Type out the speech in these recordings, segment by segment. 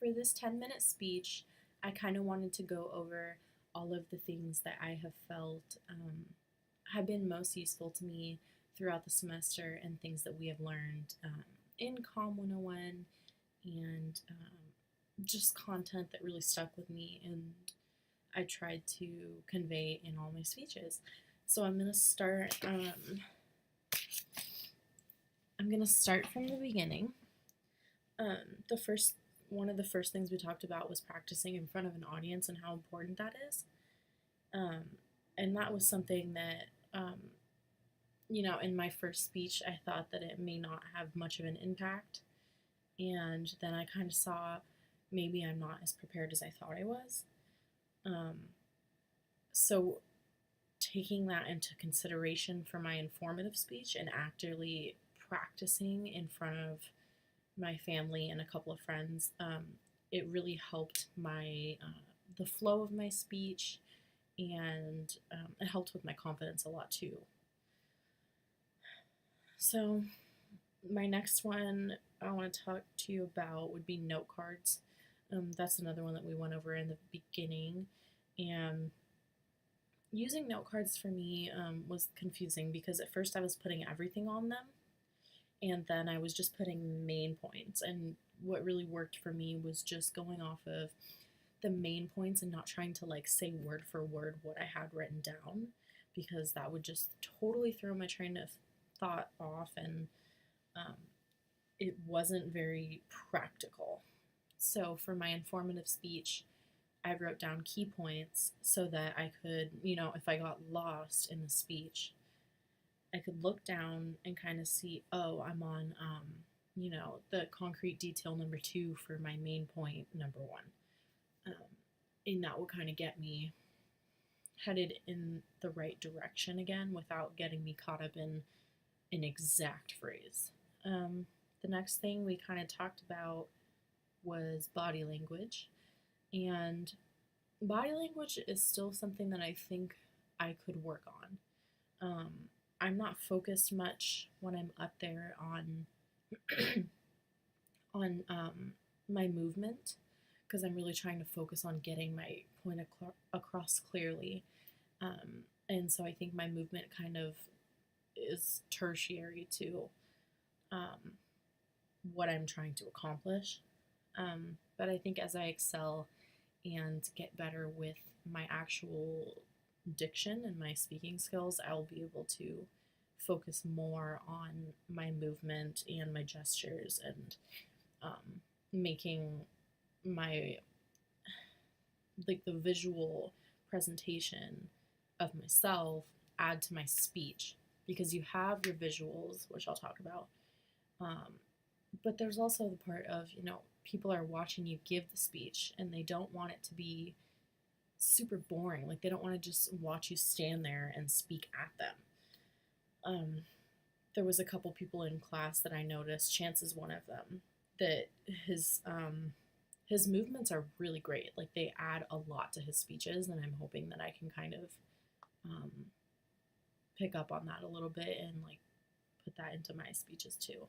For this 10-minute speech, I kind of wanted to go over all of the things that I have felt have been most useful to me throughout the semester and things that we have learned in COM 101 and just content that really stuck with me and I tried to convey in all my speeches. So I'm gonna start. I'm gonna start from the beginning. The first one of the first things we talked about was practicing in front of an audience and how important that is. And that was something that, in my first speech, I thought that it may not have much of an impact. And then I kind of saw maybe I'm not as prepared as I thought I was. So taking that into consideration for my informative speech and actively practicing in front of my family and a couple of friends, it really helped my the flow of my speech, and it helped with my confidence a lot too. So my next one I want to talk to you about would be note cards. That's another one that we went over in the beginning, and using note cards for me was confusing because at first I was putting everything on them, and then I was just putting main points. And what really worked for me was just going off of the main points and not trying to say word for word what I had written down, because that would just totally throw my train of thought off, and it wasn't very practical. So for my informative speech, I wrote down key points so that I could, if I got lost in the speech, I could look down and kind of see, oh, I'm on, the concrete detail number 2 for my main point number 1. And that would kind of get me headed in the right direction again without getting me caught up in an exact phrase. The next thing we kind of talked about was body language. And body language is still something that I think I could work on. I'm not focused much when I'm up there on on my movement, because I'm really trying to focus on getting my point across clearly. And so I think my movement kind of is tertiary to what I'm trying to accomplish. But I think as I excel and get better with my actual diction and my speaking skills, I'll be able to focus more on my movement and my gestures, and making my the visual presentation of myself add to my speech, because you have your visuals, which I'll talk about, but there's also the part of, people are watching you give the speech and they don't want it to be super boring. Like, they don't want to just watch you stand there and speak at them. There was a couple people in class that I noticed, Chance is one of them, that his movements are really great. Like, they add a lot to his speeches, and I'm hoping that I can kind of pick up on that a little bit and put that into my speeches too.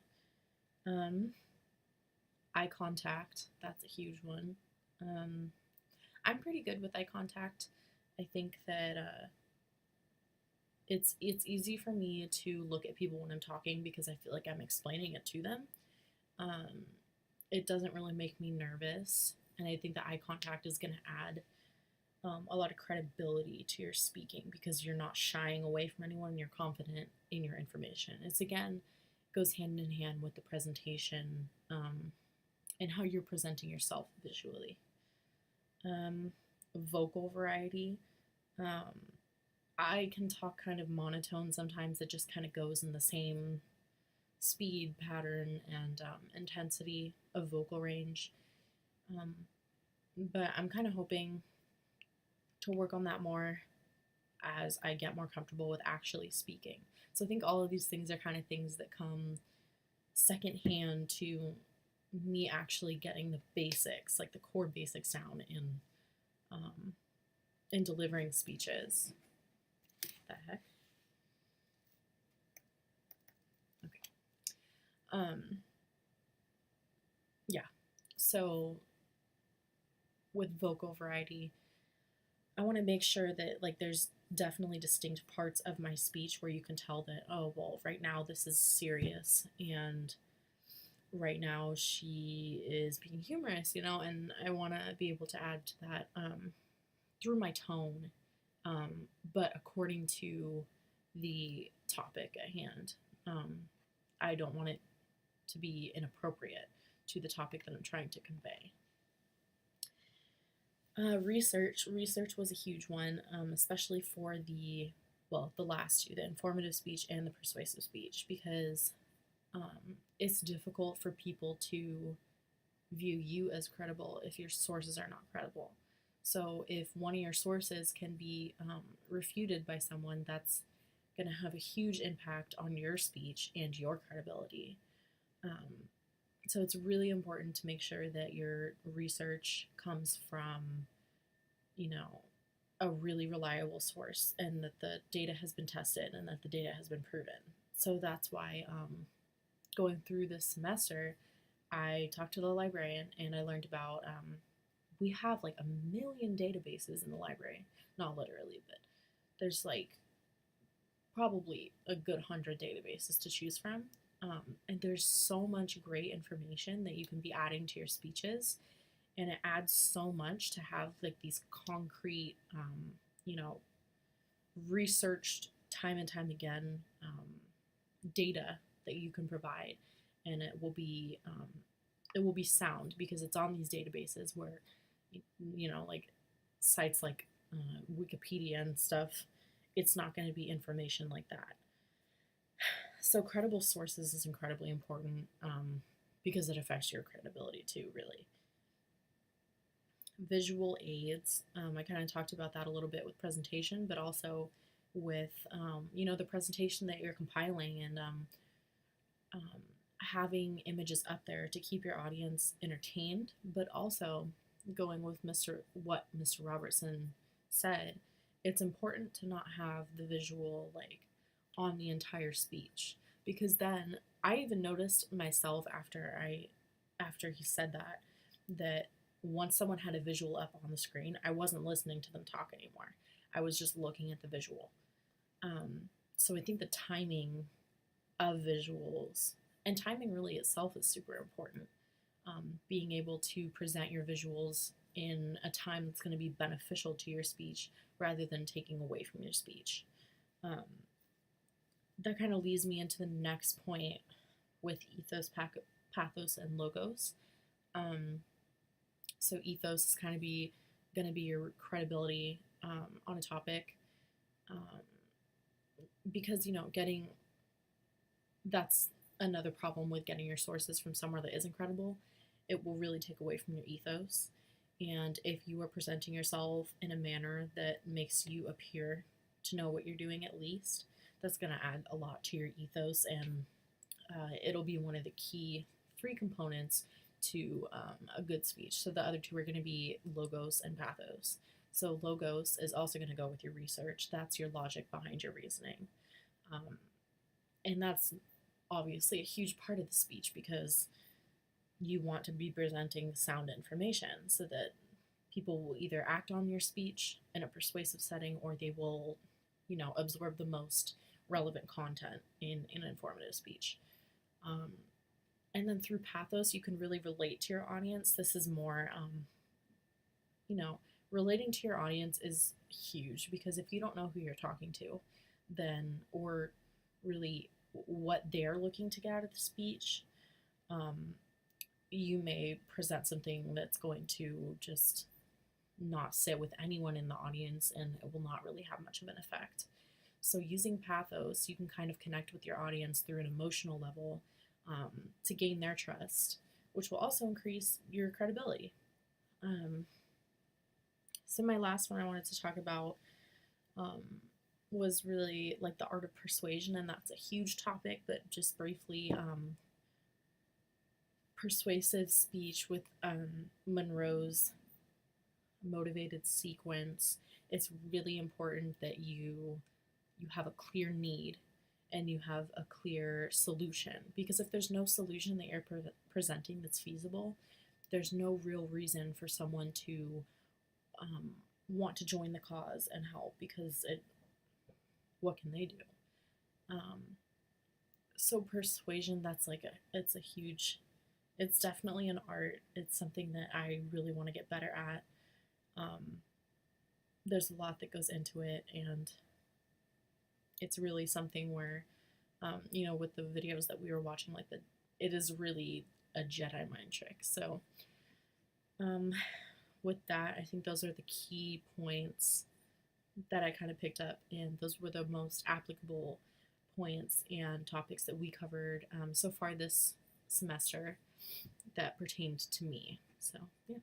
Eye contact, that's a huge one. I'm pretty good with eye contact. I think that it's easy for me to look at people when I'm talking because I feel like I'm explaining it to them. It doesn't really make me nervous, and I think that eye contact is going to add a lot of credibility to your speaking, because you're not shying away from anyone and you're confident in your information. It's, again, goes hand in hand with the presentation and how you're presenting yourself visually. Vocal variety. I can talk kind of monotone sometimes. It just kind of goes in the same speed, pattern, and intensity of vocal range. But I'm kind of hoping to work on that more as I get more comfortable with actually speaking. So I think all of these things are kind of things that come secondhand to me actually getting the basics, like the core basics down in delivering speeches. What the heck? Okay. Yeah. So with vocal variety, I want to make sure that like there's definitely distinct parts of my speech where you can tell that, oh well, right now this is serious, and right now she is being humorous, and I want to be able to add to that through my tone, but according to the topic at hand. Um, I don't want it to be inappropriate to the topic that I'm trying to convey. Research was a huge one, especially for the last two, the informative speech and the persuasive speech, because it's difficult for people to view you as credible if your sources are not credible. So if one of your sources can be refuted by someone, that's going to have a huge impact on your speech and your credibility. Um, so it's really important to make sure that your research comes from, you know, a really reliable source, and that the data has been tested and that the data has been proven. So that's why going through this semester, I talked to the librarian and I learned about we have like a million databases in the library. Not literally, but there's like probably a good 100 databases to choose from. And there's so much great information that you can be adding to your speeches. And it adds so much to have like these concrete, you know, researched time and time again data that you can provide, and it will be sound because it's on these databases where, like sites like Wikipedia and stuff, it's not going to be information like that. So credible sources is incredibly important because it affects your credibility too, really. Visual aids, I kind of talked about that a little bit with presentation, but also with the presentation that you're compiling, and having images up there to keep your audience entertained, but also going with what Mr. Robertson said, it's important to not have the visual like on the entire speech, because then I even noticed myself after he said that once someone had a visual up on the screen, I wasn't listening to them talk anymore. I was just looking at the visual. So I think the timing of visuals, and timing really itself, is super important. Being able to present your visuals in a time that's going to be beneficial to your speech rather than taking away from your speech. That kind of leads me into the next point with ethos, pathos, and logos. So ethos is kind of going to be your credibility on a topic, because that's another problem with getting your sources from somewhere that isn't credible. It will really take away from your ethos. And if you are presenting yourself in a manner that makes you appear to know what you're doing, at least, that's going to add a lot to your ethos, and it'll be one of the key three components to a good speech. So the other two are going to be logos and pathos. So logos is also going to go with your research. That's your logic behind your reasoning. And that's obviously a huge part of the speech, because you want to be presenting sound information so that people will either act on your speech in a persuasive setting, or they will, absorb the most relevant content in an informative speech. And then through pathos, you can really relate to your audience. This is more, relating to your audience is huge, because if you don't know who you're talking to, then, or really what they're looking to get out of the speech, you may present something that's going to just not sit with anyone in the audience, and it will not really have much of an effect. So using pathos, you can kind of connect with your audience through an emotional level to gain their trust, which will also increase your credibility. So my last one I wanted to talk about was really like the art of persuasion, and that's a huge topic, but just briefly, persuasive speech with Monroe's motivated sequence. It's really important that you have a clear need and you have a clear solution, because if there's no solution that you're presenting that's feasible, there's no real reason for someone to want to join the cause and help, because what can they do? Um, so persuasion, that's like it's a huge, it's definitely an art. It's something that I really want to get better at. Um, there's a lot that goes into it, and it's really something where, with the videos that we were watching, like it is really a Jedi mind trick. So, um, with that, I think those are the key points that I kind of picked up, and those were the most applicable points and topics that we covered so far this semester that pertained to me. So, yeah.